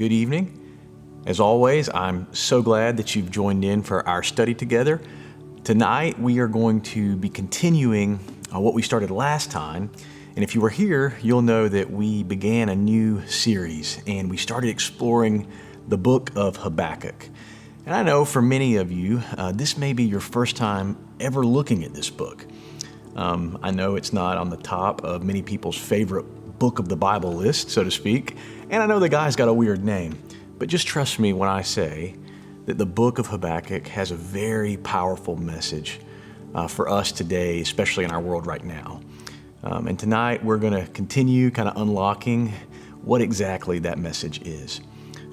Good evening. As always, I'm so glad that you've joined in for our study together. Tonight, we are going to be continuing what we started last time. And if you were here, you'll know that we began a new series and we started exploring the book of Habakkuk. And I know for many of you, this may be your first time ever looking at this book. I know it's not on the top of many people's favorite book of the Bible list, so to speak. And I know the guy's got a weird name, but just trust me when I say that the book of Habakkuk has a very powerful message for us today, especially in our world right now. And tonight we're going to continue kind of unlocking what exactly that message is.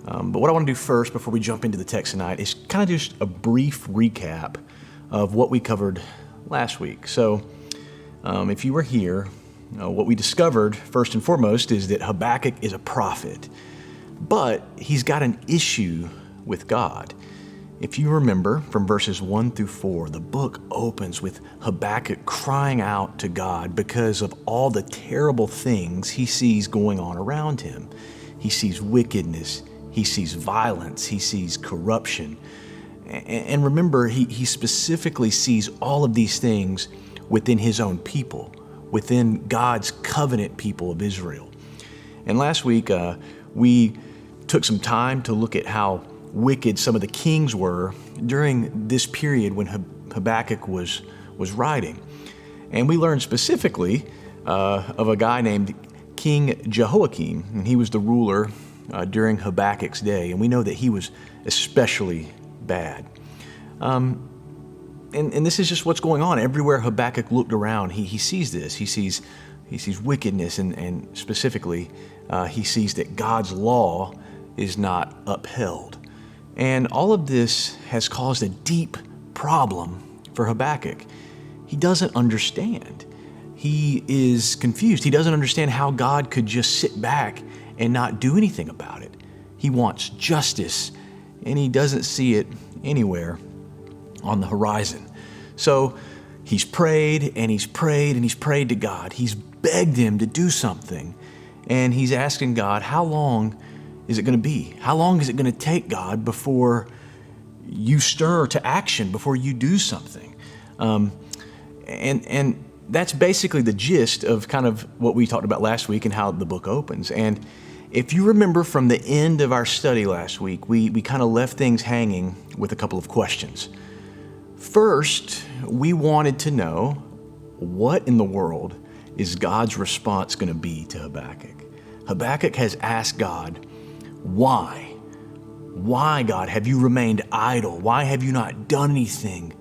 But what I want to do first before we jump into the text tonight is kind of just a brief recap of what we covered last week. So if you were here, what we discovered first and foremost is that Habakkuk is a prophet, but he's got an issue with God. If you remember from verses 1 through 4, the book opens with Habakkuk crying out to God because of all the terrible things he sees going on around him. He sees wickedness, he sees violence, he sees corruption. And remember, he specifically sees all of these things within his own people, within God's covenant people of Israel. And last week, we took some time to look at how wicked some of the kings were during this period when Habakkuk was writing. And we learned specifically of a guy named King Jehoiakim, and he was the ruler during Habakkuk's day. And we know that he was especially bad. And this is just what's going on. Everywhere Habakkuk looked around, he sees this. He sees wickedness, and specifically, he sees that God's law is not upheld. And all of this has caused a deep problem for Habakkuk. He doesn't understand. He is confused. He doesn't understand how God could just sit back and not do anything about it. He wants justice, and he doesn't see it anywhere on the horizon. So he's prayed and he's prayed and he's prayed to God. He's begged him to do something. And he's asking God, how long is it going to be? How long is it going to take, God, before you stir to action, before you do something? And that's basically the gist of kind of what we talked about last week and how the book opens. And if you remember from the end of our study last week, we kind of left things hanging with a couple of questions. First, we wanted to know, what in the world is God's response going to be to Habakkuk? Habakkuk has asked God, why? Why, God, have you remained idle? Why have you not done anything?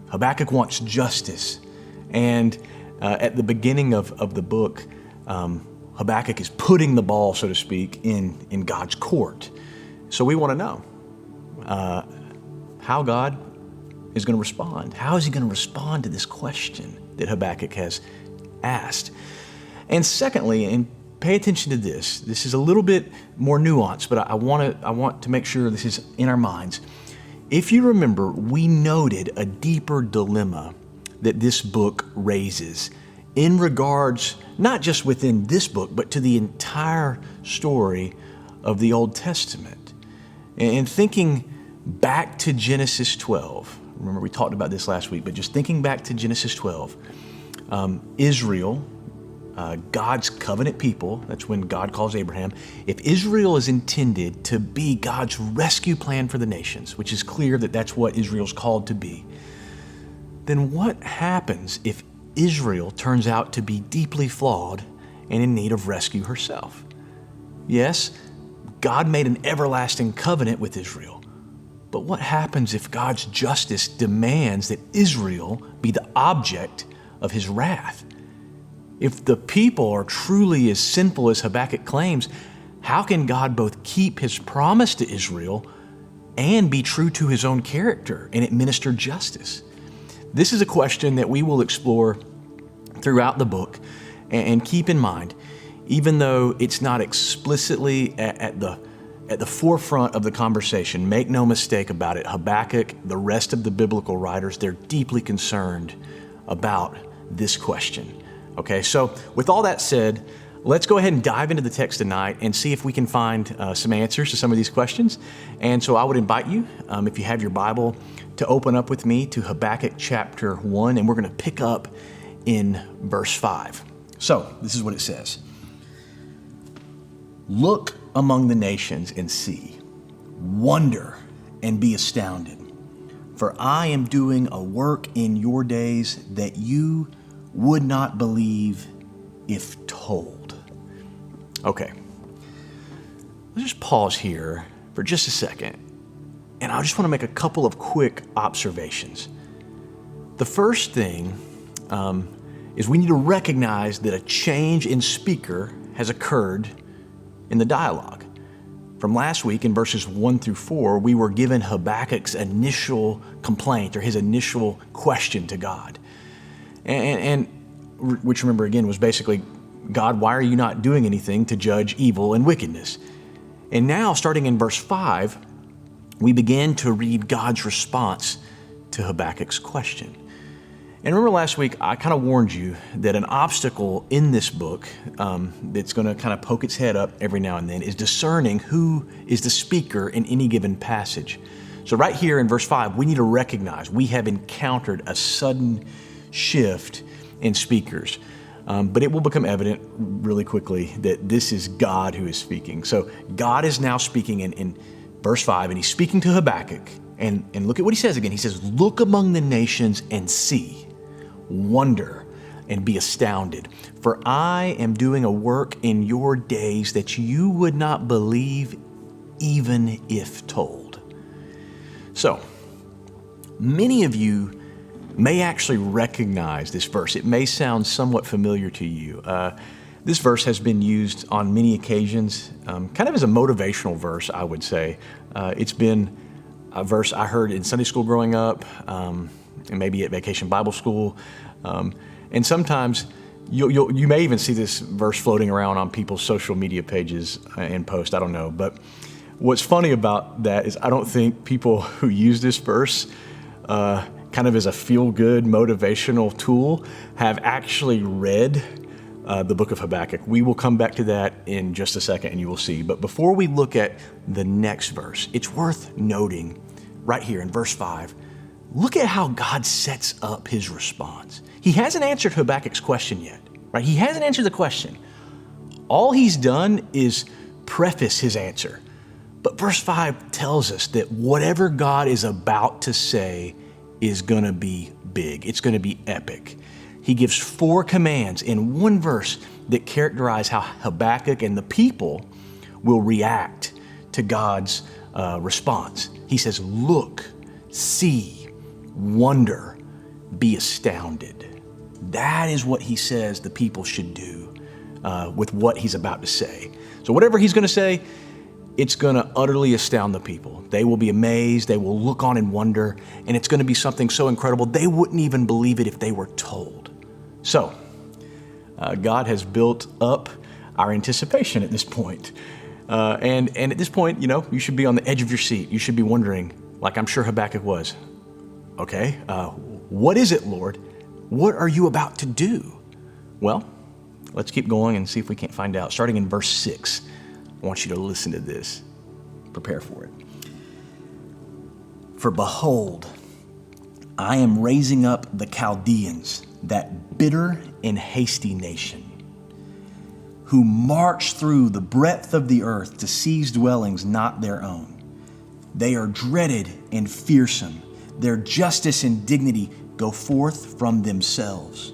Habakkuk wants justice. And at the beginning of the book, Habakkuk is putting the ball, so to speak, in God's court. So we want to know how God is going to respond. How is he going to respond to this question that Habakkuk has asked? And secondly, and pay attention to this. This is a little bit more nuanced, but I want to make sure this is in our minds. If you remember, we noted a deeper dilemma that this book raises in regards, not just within this book, but to the entire story of the Old Testament. And thinking back to Genesis 12, remember we talked about this last week, but just thinking back to Genesis 12, Israel, God's covenant people, that's when God calls Abraham. If Israel is intended to be God's rescue plan for the nations, which is clear that that's what Israel's called to be, then what happens if Israel turns out to be deeply flawed and in need of rescue herself? Yes, God made an everlasting covenant with Israel. But what happens if God's justice demands that Israel be the object of his wrath? If the people are truly as sinful as Habakkuk claims, how can God both keep his promise to Israel and be true to his own character and administer justice? This is a question that we will explore throughout the book. And keep in mind, even though it's not explicitly at the forefront of the conversation, make no mistake about it, Habakkuk, the rest of the biblical writers, they're deeply concerned about this question. Okay, so with all that said, let's go ahead and dive into the text tonight and see if we can find some answers to some of these questions. And so I would invite you, if you have your Bible, to open up with me to Habakkuk chapter 1, and we're going to pick up in verse 5. So this is what it says. Look among the nations and see, wonder and be astounded. For I am doing a work in your days that you would not believe if told. Okay, let's just pause here for just a second, and I just want to make a couple of quick observations. The first thing is we need to recognize that a change in speaker has occurred in the dialogue. From last week in verses 1 through 4, we were given Habakkuk's initial complaint or his initial question to God. And which, remember again, was basically, God, why are you not doing anything to judge evil and wickedness? And now, starting in verse 5, we begin to read God's response to Habakkuk's question. And remember last week, I kind of warned you that an obstacle in this book that's going to kind of poke its head up every now and then is discerning who is the speaker in any given passage. So right here in verse 5, we need to recognize we have encountered a sudden shift in speakers. But it will become evident really quickly that this is God who is speaking. So God is now speaking in verse 5, and he's speaking to Habakkuk. And look at what he says again. He says, look among the nations and see, wonder and be astounded. For I am doing a work in your days that you would not believe even if told. So many of you may actually recognize this verse. It may sound somewhat familiar to you. This verse has been used on many occasions, kind of as a motivational verse, I would say. It's been a verse I heard in Sunday school growing up, and maybe at Vacation Bible School. And sometimes you may even see this verse floating around on people's social media pages and posts, I don't know. But what's funny about that is I don't think people who use this verse kind of as a feel-good motivational tool have actually read the book of Habakkuk. We will come back to that in just a second and you will see. But before we look at the next verse, it's worth noting right here in verse 5, look at how God sets up his response. He hasn't answered Habakkuk's question yet, right? He hasn't answered the question. All he's done is preface his answer. But verse 5 tells us that whatever God is about to say is going to be big. It's going to be epic. He gives 4 commands in one verse that characterize how Habakkuk and the people will react to God's response. He says, look, see, wonder, be astounded. That is what he says the people should do with what he's about to say. So whatever he's going to say, it's going to utterly astound the people. They will be amazed. They will look on and wonder. And it's going to be something so incredible, they wouldn't even believe it if they were told. So, God has built up our anticipation at this point. And at this point, you should be on the edge of your seat. You should be wondering, like I'm sure Habakkuk was, okay, what is it, Lord? What are you about to do? Well, let's keep going and see if we can't find out. Starting in verse 6. I want you to listen to this. Prepare for it. For behold, I am raising up the Chaldeans, that bitter and hasty nation, who march through the breadth of the earth to seize dwellings not their own. They are dreaded and fearsome. Their justice and dignity go forth from themselves.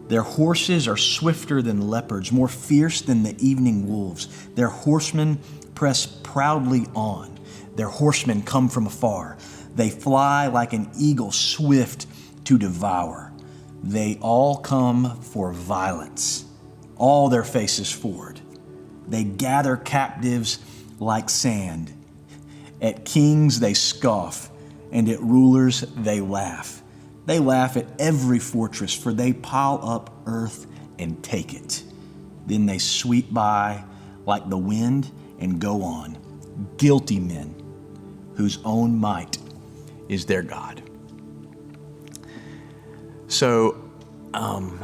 Their horses are swifter than leopards, more fierce than the evening wolves. Their horsemen press proudly on. Their horsemen come from afar. They fly like an eagle swift to devour. They all come for violence, all their faces forward. They gather captives like sand. At kings they scoff, and at rulers they laugh. They laugh at every fortress, for they pile up earth and take it. Then they sweep by like the wind and go on. Guilty men whose own might is their God. So, I'm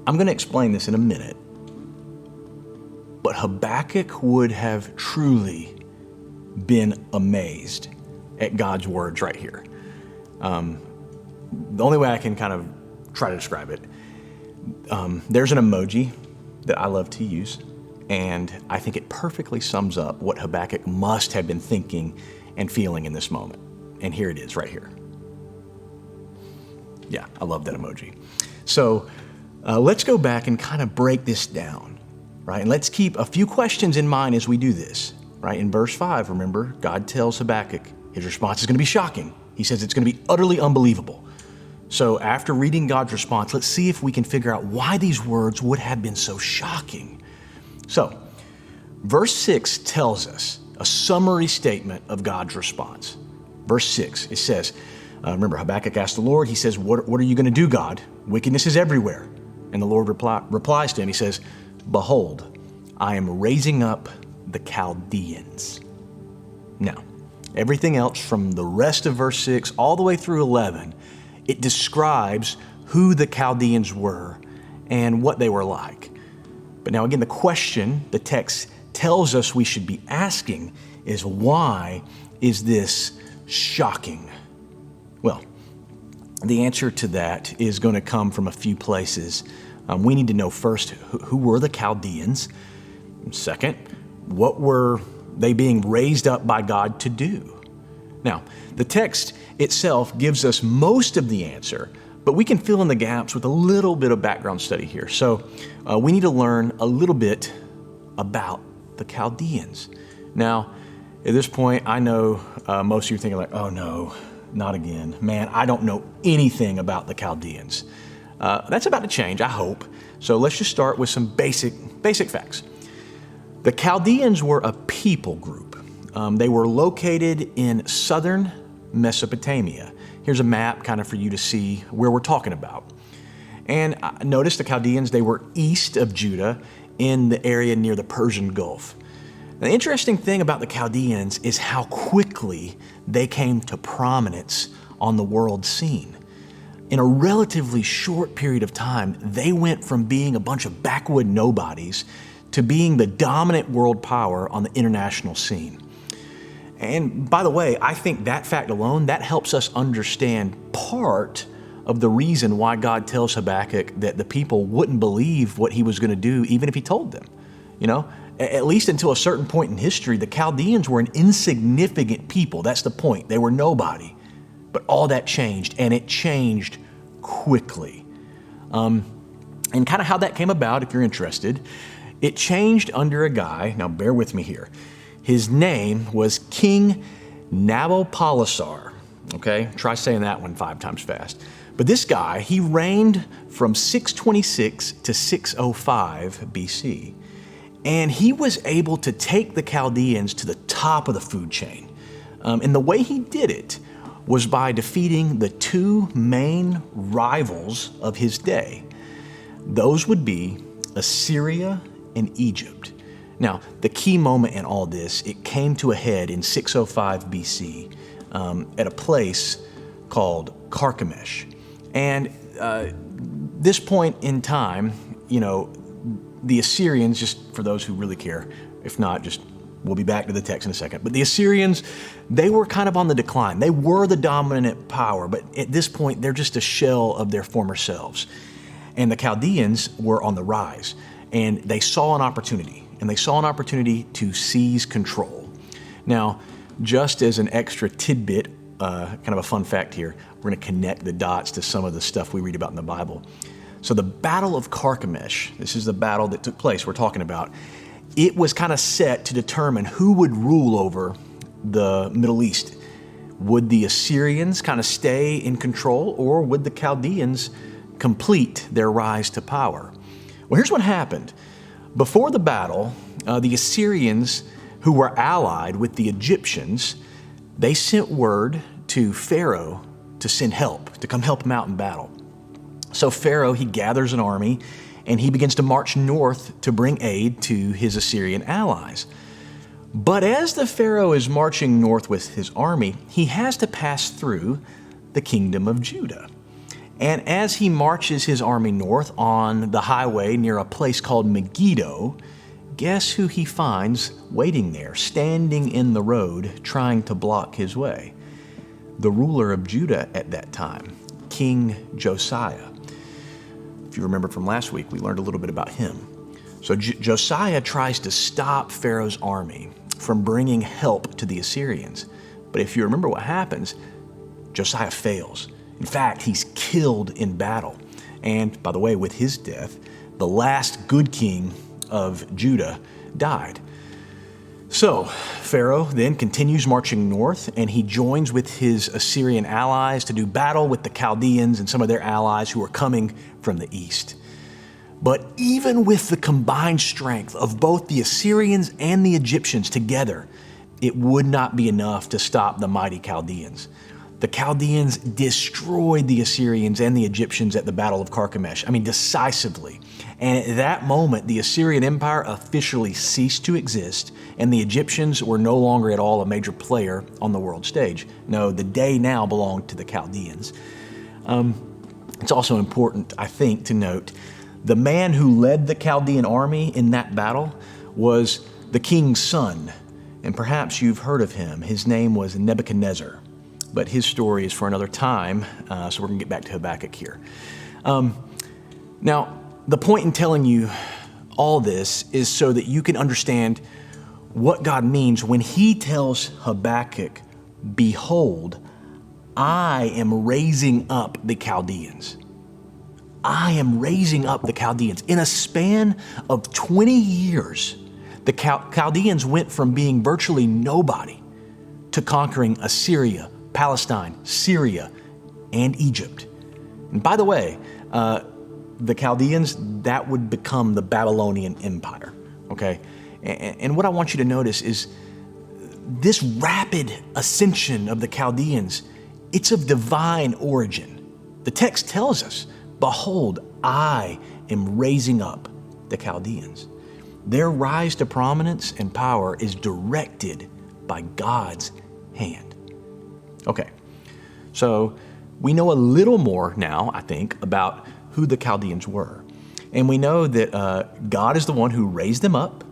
going to explain this in a minute. but Habakkuk would have truly been amazed at God's words right here. The only way I can kind of try to describe it, there's an emoji that I love to use, and I think it perfectly sums up what Habakkuk must have been thinking and feeling in this moment. And here it is right here. Yeah, I love that emoji. So let's go back and kind of break this down, right? And let's keep a few questions in mind as we do this, right? In verse 5, remember, God tells Habakkuk his response is going to be shocking. He says it's going to be utterly unbelievable. So after reading God's response, let's see if we can figure out why these words would have been so shocking. So, verse 6 tells us a summary statement of God's response. Verse 6, it says, remember, Habakkuk asked the Lord, he says, what are you going to do, God? Wickedness is everywhere. And the Lord replies to him, he says, behold, I am raising up the Chaldeans. Now, everything else from the rest of verse 6 all the way through 11, it describes who the Chaldeans were and what they were like. But now again, the question the text tells us we should be asking is, why is this shocking? Well, the answer to that is going to come from a few places. We need to know first, who were the Chaldeans? Second, what were they being raised up by God to do? Now, the text itself gives us most of the answer, but we can fill in the gaps with a little bit of background study here. So we need to learn a little bit about the Chaldeans. Now, at this point, I know most of you are thinking like, oh no, not again. Man, I don't know anything about the Chaldeans. That's about to change, I hope. So let's just start with some basic facts. The Chaldeans were a people group. They were located in southern Mesopotamia. Here's a map kind of for you to see where we're talking about. And notice the Chaldeans, they were east of Judah in the area near the Persian Gulf. The interesting thing about the Chaldeans is how quickly they came to prominence on the world scene. In a relatively short period of time, they went from being a bunch of backwood nobodies to being the dominant world power on the international scene. And by the way, I think that fact alone, that helps us understand part of the reason why God tells Habakkuk that the people wouldn't believe what he was going to do even if he told them. You know, at least until a certain point in history, the Chaldeans were an insignificant people. That's the point. They were nobody. But all that changed, and it changed quickly. And kind of how that came about, if you're interested, it changed under a guy, now bear with me here. His name was King Nabopolassar. Okay, try saying that one 5 times fast. But this guy, he reigned from 626 to 605 BC. And he was able to take the Chaldeans to the top of the food chain. And the way he did it was by defeating the 2 main rivals of his day. Those would be Assyria and Egypt. Now, the key moment in all this, it came to a head in 605 BC at a place called Carchemish. And this point in time, you know, the Assyrians, just for those who really care, if not, just we'll be back to the text in a second. But the Assyrians, they were kind of on the decline. They were the dominant power, but at this point, they're just a shell of their former selves. And the Chaldeans were on the rise, and they saw an opportunity, to seize control. Now, just as an extra tidbit, kind of a fun fact here, we're going to connect the dots to some of the stuff we read about in the Bible. So the Battle of Carchemish, this is the battle that took place we're talking about. It was kind of set to determine who would rule over the Middle East. Would the Assyrians kind of stay in control, or would the Chaldeans complete their rise to power? Well, here's what happened. Before the battle, the Assyrians, who were allied with the Egyptians, they sent word to Pharaoh to send help, to come help them out in battle. So Pharaoh, he gathers an army, and he begins to march north to bring aid to his Assyrian allies. But as the Pharaoh is marching north with his army, he has to pass through the kingdom of Judah. And as he marches his army north on the highway near a place called Megiddo, guess who he finds waiting there, standing in the road, trying to block his way? The ruler of Judah at that time, King Josiah. If you remember from last week, we learned a little bit about him. So Josiah tries to stop Pharaoh's army from bringing help to the Assyrians. But if you remember what happens, Josiah fails. In fact, he's killed in battle. And by the way, with his death, the last good king of Judah died. So Pharaoh then continues marching north, and he joins with his Assyrian allies to do battle with the Chaldeans and some of their allies who are coming from the east. But even with the combined strength of both the Assyrians and the Egyptians together, it would not be enough to stop the mighty Chaldeans. The Chaldeans destroyed the Assyrians and the Egyptians at the Battle of Carchemish, decisively. And at that moment, the Assyrian Empire officially ceased to exist, and the Egyptians were no longer at all a major player on the world stage. No, the day now belonged to the Chaldeans. It's also important, I think, to note the man who led the Chaldean army in that battle was the king's son, and perhaps you've heard of him. His name was Nebuchadnezzar. But his story is for another time, so we're going to get back to Habakkuk here. Now, the point in telling you all this is so that you can understand what God means when he tells Habakkuk, "Behold, I am raising up the Chaldeans." I am raising up the Chaldeans. In a span of 20 years, the Chaldeans went from being virtually nobody to conquering Assyria, Palestine, Syria, and Egypt. And by the way, the Chaldeans, that would become the Babylonian Empire, okay? And what I want you to notice is this rapid ascension of the Chaldeans, it's of divine origin. The text tells us, "Behold, I am raising up the Chaldeans." Their rise to prominence and power is directed by God's hand. Okay, so we know a little more now, I think, about who the Chaldeans were. And we know that God is the one who raised them up,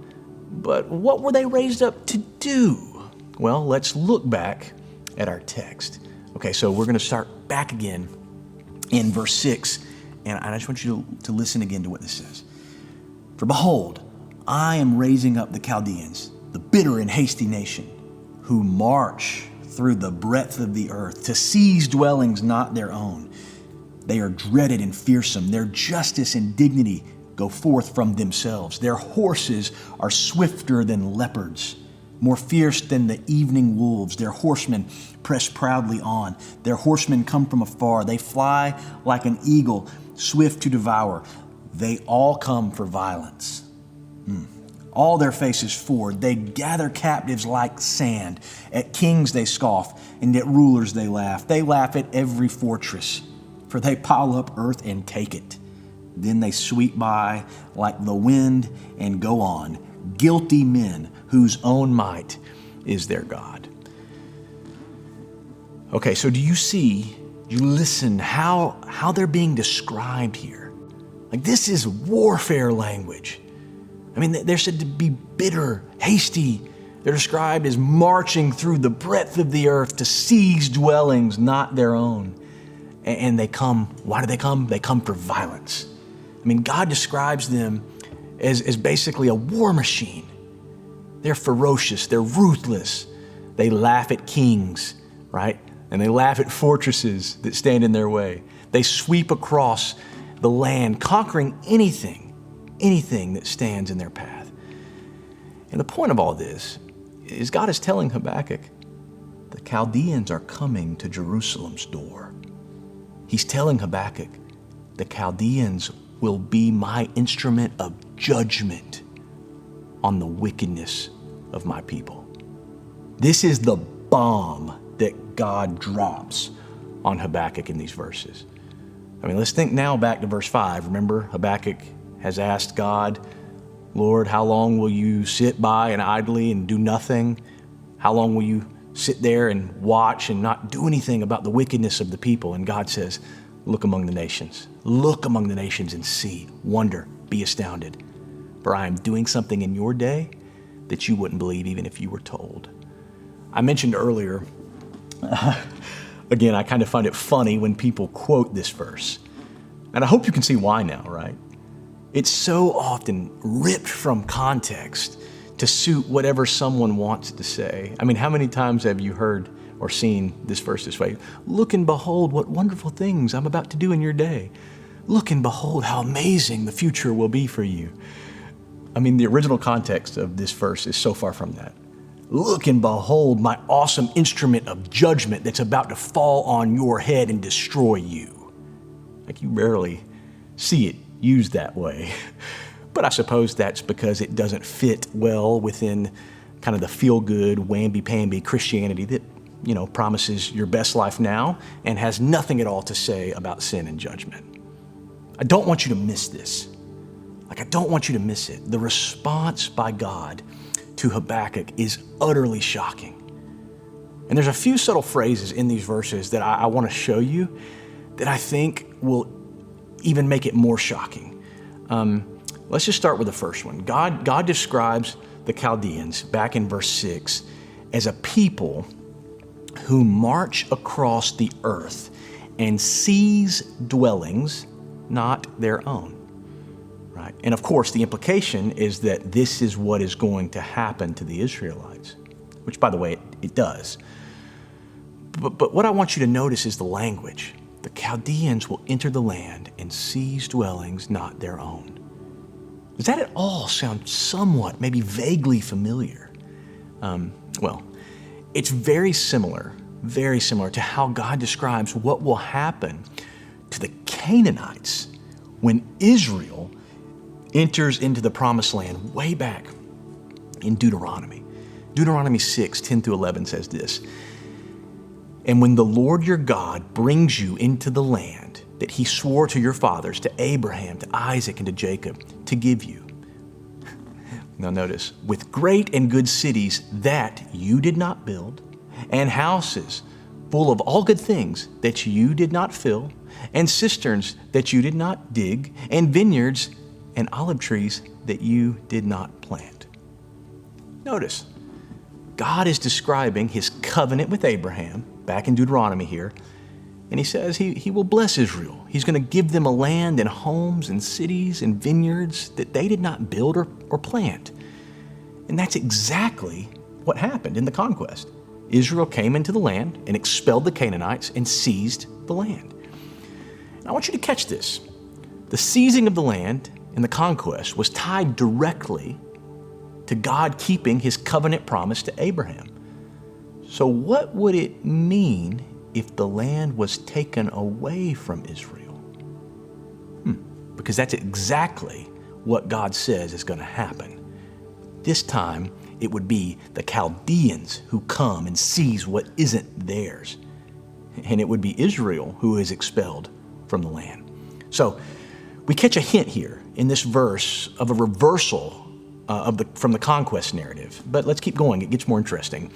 but what were they raised up to do? Well, let's look back at our text. Okay, so we're going to start back again in verse 6, and I just want you to listen again to what this says. "For behold, I am raising up the Chaldeans, the bitter and hasty nation, who march through the breadth of the earth to seize dwellings not their own. They are dreaded and fearsome. Their justice and dignity go forth from themselves. Their horses are swifter than leopards, more fierce than the evening wolves. Their horsemen press proudly on. Their horsemen come from afar. They fly like an eagle, swift to devour. They all come for violence. All their faces forward. They gather captives like sand. At kings they scoff, and at rulers they laugh. They laugh at every fortress, for they pile up earth and take it. Then they sweep by like the wind and go on, guilty men whose own might is their God." Okay, so do you listen how they're being described here? Like, this is warfare language. They're said to be bitter, hasty. They're described as marching through the breadth of the earth to seize dwellings not their own. And they come, why do they come? They come for violence. God describes them as basically a war machine. They're ferocious, they're ruthless. They laugh at kings, right? And they laugh at fortresses that stand in their way. They sweep across the land, conquering anything that stands in their path. And the point of all this is God is telling Habakkuk, the Chaldeans are coming to Jerusalem's door. He's telling Habakkuk, the Chaldeans will be my instrument of judgment on the wickedness of my people. This is the bomb that God drops on Habakkuk in these verses. Let's think now back to verse 5. Remember, Habakkuk has asked God, "Lord, how long will you sit by and idly and do nothing? How long will you sit there and watch and not do anything about the wickedness of the people?" And God says, "Look among the nations. Look among the nations and see, wonder, be astounded. for I am doing something in your day that you wouldn't believe even if you were told. I mentioned earlier, again, I kind of find it funny when people quote this verse. And I hope you can see why now, right? It's so often ripped from context to suit whatever someone wants to say. I mean, how many times have you heard or seen this verse this way? Look and behold what wonderful things I'm about to do in your day. Look and behold how amazing the future will be for you. I mean, the original context of this verse is so far from that. Look and behold my awesome instrument of judgment that's about to fall on your head and destroy you. Like, you rarely see it used that way. But I suppose that's because it doesn't fit well within kind of the feel-good, wamby-pamby Christianity that, promises your best life now and has nothing at all to say about sin and judgment. I don't want you to miss this. I don't want you to miss it. The response by God to Habakkuk is utterly shocking. And there's a few subtle phrases in these verses that I want to show you that I think will even make it more shocking. Let's just start with the first one. God describes the Chaldeans back in verse 6 as a people who march across the earth and seize dwellings not their own. Right? And of course, the implication is that this is what is going to happen to the Israelites, which, by the way, it does. But what I want you to notice is the language. The Chaldeans will enter the land and seize dwellings not their own. Does that at all sound somewhat, maybe vaguely familiar? Well, it's very similar to how God describes what will happen to the Canaanites when Israel enters into the promised land way back in Deuteronomy. Deuteronomy 6:10-11 says this, "And when the Lord your God brings you into the land that he swore to your fathers, to Abraham, to Isaac, and to Jacob, to give you." Now notice, "with great and good cities that you did not build, and houses full of all good things that you did not fill, and cisterns that you did not dig, and vineyards and olive trees that you did not plant." Notice, God is describing his covenant with Abraham, back in Deuteronomy here, and he says he will bless Israel. He's going to give them a land and homes and cities and vineyards that they did not build or plant. And that's exactly what happened in the conquest. Israel came into the land and expelled the Canaanites and seized the land. And I want you to catch this. The seizing of the land and the conquest was tied directly to God keeping his covenant promise to Abraham. So what would it mean if the land was taken away from Israel? Because that's exactly what God says is going to happen. This time, it would be the Chaldeans who come and seize what isn't theirs. And it would be Israel who is expelled from the land. So we catch a hint here in this verse of a reversal from the conquest narrative. But let's keep going. It gets more interesting.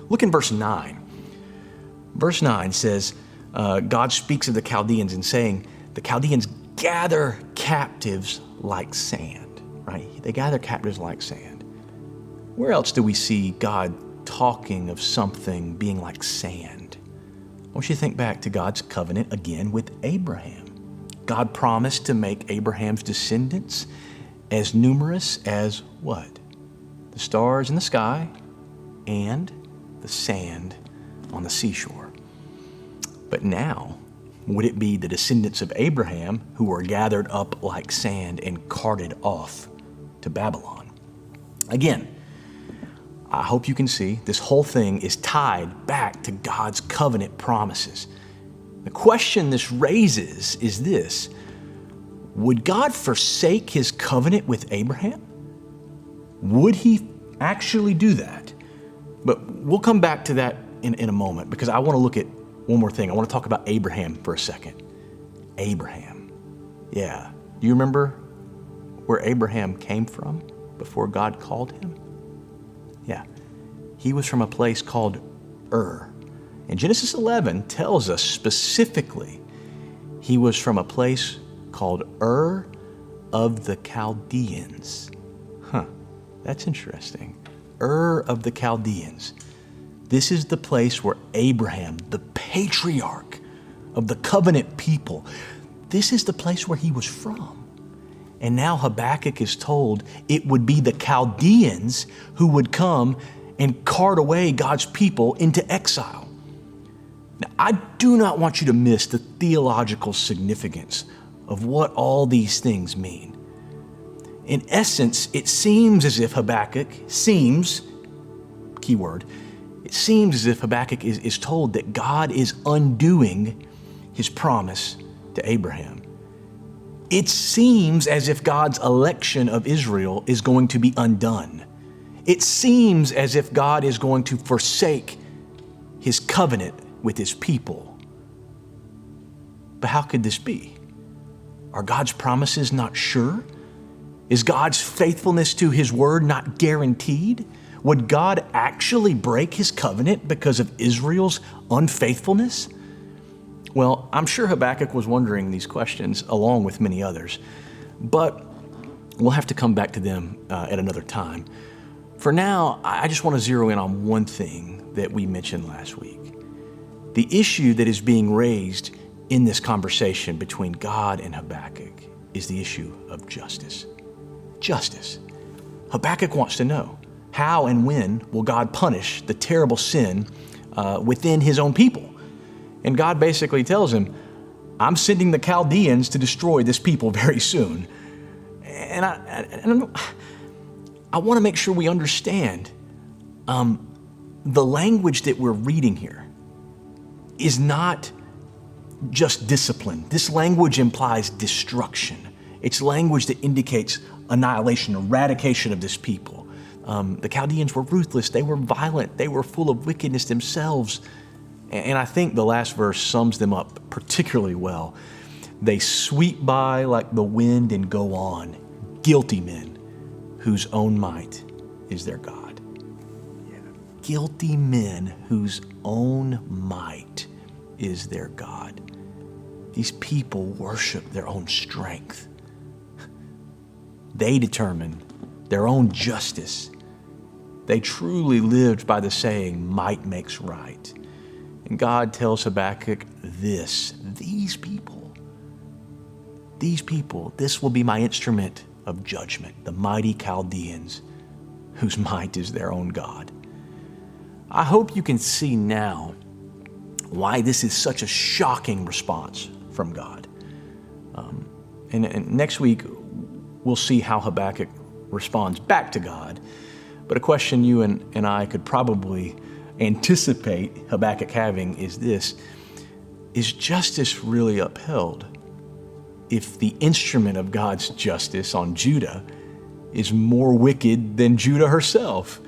Look in verse 9. Verse 9 says, God speaks of the Chaldeans and saying, the Chaldeans gather captives like sand, right? They gather captives like sand. Where else do we see God talking of something being like sand? I want you to think back to God's covenant again with Abraham. God promised to make Abraham's descendants as numerous as what? The stars in the sky and the sand on the seashore. But now, would it be the descendants of Abraham who were gathered up like sand and carted off to Babylon? Again, I hope you can see this whole thing is tied back to God's covenant promises. The question this raises is this: would God forsake his covenant with Abraham? Would he actually do that? But we'll come back to that in a moment, because I want to look at one more thing. I want to talk about Abraham for a second. Abraham. Yeah. Do you remember where Abraham came from before God called him? Yeah. He was from a place called Ur. And Genesis 11 tells us specifically he was from a place called Ur of the Chaldeans. That's interesting. Ur of the Chaldeans. This is the place where Abraham, the patriarch of the covenant people, this is the place where he was from. And now Habakkuk is told it would be the Chaldeans who would come and cart away God's people into exile. Now, I do not want you to miss the theological significance of what all these things mean. In essence, it seems as if Habakkuk keyword, it seems as if Habakkuk is told that God is undoing his promise to Abraham. It seems as if God's election of Israel is going to be undone. It seems as if God is going to forsake his covenant with his people. But how could this be? Are God's promises not sure? Is God's faithfulness to his word not guaranteed? Would God actually break his covenant because of Israel's unfaithfulness? Well, I'm sure Habakkuk was wondering these questions along with many others, but we'll have to come back to them at another time. For now, I just want to zero in on one thing that we mentioned last week. The issue that is being raised in this conversation between God and Habakkuk is the issue of justice. Justice. Habakkuk wants to know, how and when will God punish the terrible sin within his own people? And God basically tells him, I'm sending the Chaldeans to destroy this people very soon. And I want to make sure we understand the language that we're reading here is not just discipline. This language implies destruction. It's language that indicates annihilation, eradication of this people. The Chaldeans were ruthless. They were violent. They were full of wickedness themselves. And I think the last verse sums them up particularly well. They sweep by like the wind and go on, guilty men whose own might is their God. Yeah. Guilty men whose own might is their God. These people worship their own strength. They determine their own justice. They truly lived by the saying, might makes right. And God tells Habakkuk these people, this will be my instrument of judgment, the mighty Chaldeans, whose might is their own God. I hope you can see now why this is such a shocking response from God. And next week, we'll see how Habakkuk responds back to God. But a question you and I could probably anticipate Habakkuk having is this: is justice really upheld if the instrument of God's justice on Judah is more wicked than Judah herself?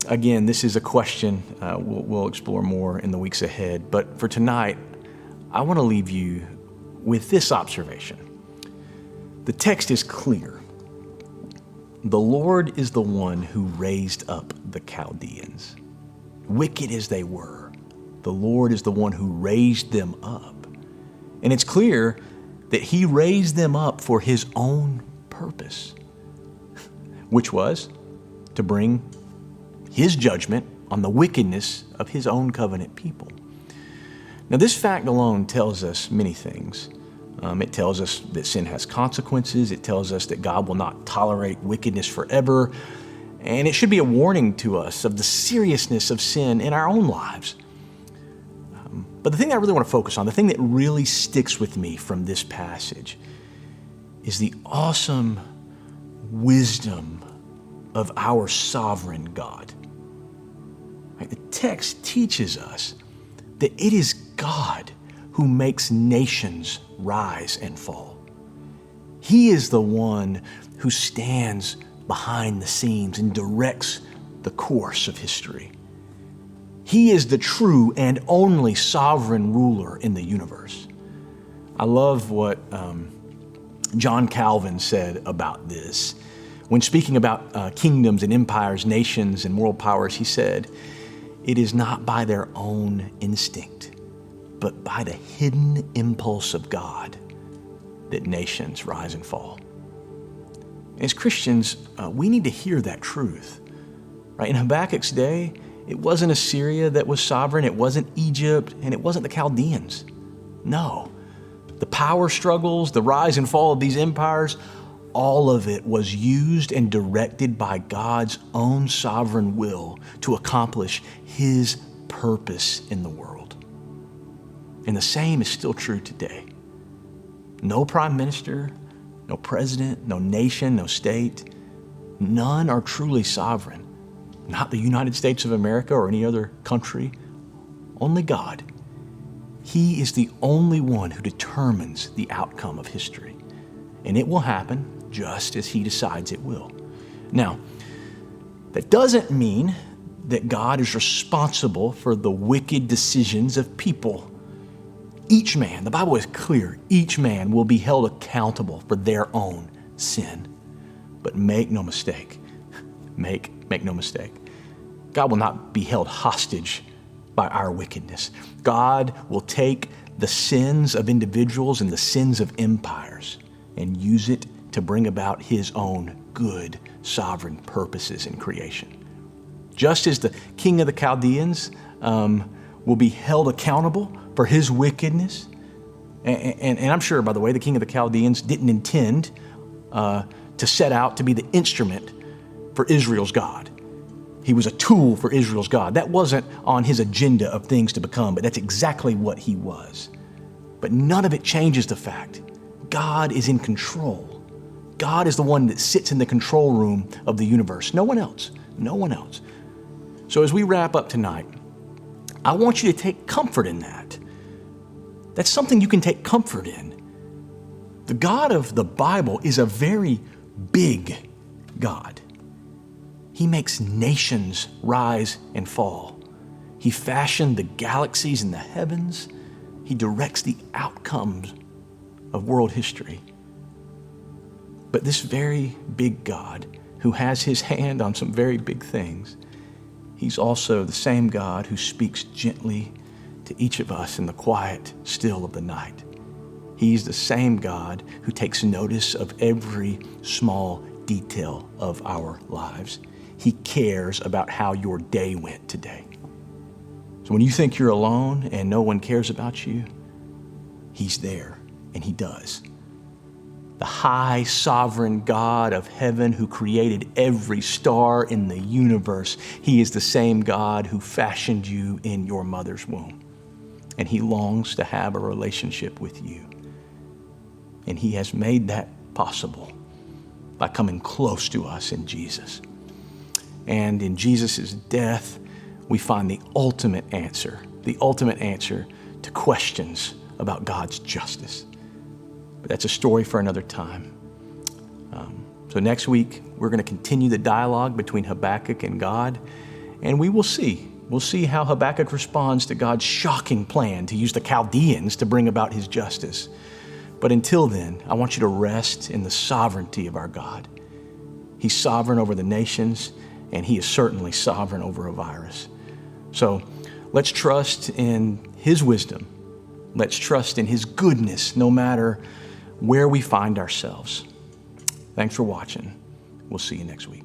Again, this is a question we'll explore more in the weeks ahead. But for tonight, I want to leave you with this observation. The text is clear. The Lord is the one who raised up the Chaldeans. Wicked as they were, the Lord is the one who raised them up. And it's clear that he raised them up for his own purpose, which was to bring his judgment on the wickedness of his own covenant people. Now, this fact alone tells us many things. It tells us that sin has consequences. It tells us that God will not tolerate wickedness forever. And it should be a warning to us of the seriousness of sin in our own lives. But the thing I really want to focus on, the thing that really sticks with me from this passage, is the awesome wisdom of our sovereign God. The text teaches us that it is God who makes nations rise and fall. He is the one who stands behind the scenes and directs the course of history. He is the true and only sovereign ruler in the universe. I love what John Calvin said about this. When speaking about kingdoms and empires, nations and world powers, he said, "It is not by their own instinct, but by the hidden impulse of God that nations rise and fall." As Christians, we need to hear that truth. Right? In Habakkuk's day, it wasn't Assyria that was sovereign, it wasn't Egypt, and it wasn't the Chaldeans. No. The power struggles, the rise and fall of these empires, all of it was used and directed by God's own sovereign will to accomplish His purpose in the world. And the same is still true today. No prime minister, no president, no nation, no state, none are truly sovereign. Not the United States of America or any other country, only God. He is the only one who determines the outcome of history, and it will happen just as He decides it will. Now, that doesn't mean that God is responsible for the wicked decisions of people. Each man, the Bible is clear, each man will be held accountable for their own sin. But make no mistake, make no mistake, God will not be held hostage by our wickedness. God will take the sins of individuals and the sins of empires and use it to bring about His own good, sovereign purposes in creation. Just as the king of the Chaldeans will be held accountable for his wickedness, and I'm sure, by the way, the king of the Chaldeans didn't intend to set out to be the instrument for Israel's God. He was a tool for Israel's God. That wasn't on his agenda of things to become, but that's exactly what he was. But none of it changes the fact God is in control. God is the one that sits in the control room of the universe. No one else. No one else. So as we wrap up tonight, I want you to take comfort in that. That's something you can take comfort in. The God of the Bible is a very big God. He makes nations rise and fall. He fashioned the galaxies in the heavens. He directs the outcomes of world history. But this very big God, who has His hand on some very big things, He's also the same God who speaks gently to each of us in the quiet still of the night. He's the same God who takes notice of every small detail of our lives. He cares about how your day went today. So when you think you're alone and no one cares about you, He's there, and He does. The high sovereign God of heaven who created every star in the universe, He is the same God who fashioned you in your mother's womb. And He longs to have a relationship with you. And He has made that possible by coming close to us in Jesus. And in Jesus' death, we find the ultimate answer to questions about God's justice. But that's a story for another time. So next week, we're going to continue the dialogue between Habakkuk and God, and we will see. We'll see how Habakkuk responds to God's shocking plan to use the Chaldeans to bring about His justice. But until then, I want you to rest in the sovereignty of our God. He's sovereign over the nations, and He is certainly sovereign over a virus. So let's trust in His wisdom. Let's trust in His goodness, no matter where we find ourselves. Thanks for watching. We'll see you next week.